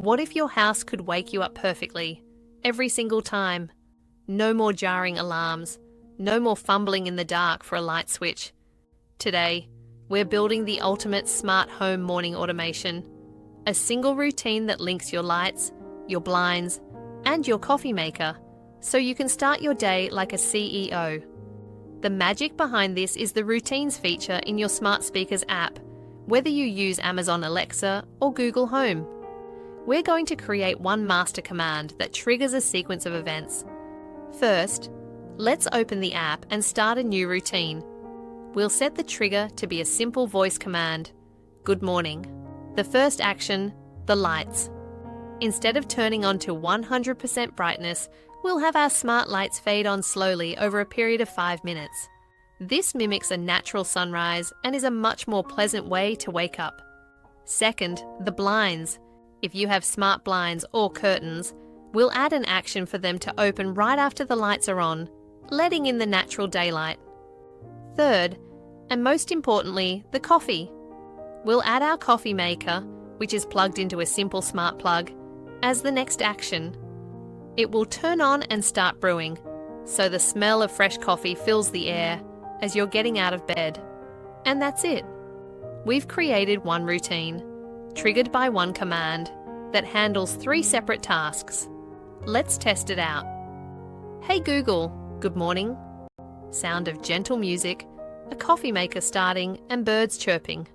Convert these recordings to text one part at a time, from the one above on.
What if your house could wake you up perfectly, every single time? No more jarring alarms, no more fumbling in the dark for a light switch. Today, we're building the ultimate smart home morning automation. A single routine that links your lights, your blinds, and your coffee maker, so you can start your day like a CEO. The magic behind this is the Routines feature in your smart speakers app, whether you use Amazon Alexa or Google Home. We're going to create one master command that triggers a sequence of events. First, let's open the app and start a new routine. We'll set the trigger to be a simple voice command, "Good morning." The first action, the lights. Instead of turning on to 100% brightness, we'll have our smart lights fade on slowly over a period of 5 minutes. This mimics a natural sunrise and is a much more pleasant way to wake up. Second, the blinds. If you have smart blinds or curtains, we'll add an action for them to open right after the lights are on, letting in the natural daylight. Third, and most importantly, the coffee. We'll add our coffee maker, which is plugged into a simple smart plug, as the next action. It will turn on and start brewing, so the smell of fresh coffee fills the air as you're getting out of bed. And that's it. We've created one routine, triggered by one command, that handles 3 separate tasks. Let's test it out. Hey Google, good morning. Sound of gentle music, a coffee maker starting, and birds chirping.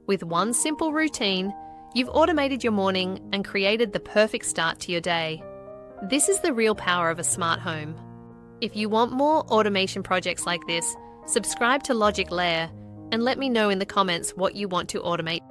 With one simple routine, you've automated your morning and created the perfect start to your day. This is the real power of a smart home. If you want more automation projects like this, subscribe to Logic Layer and let me know in the comments what you want to automate.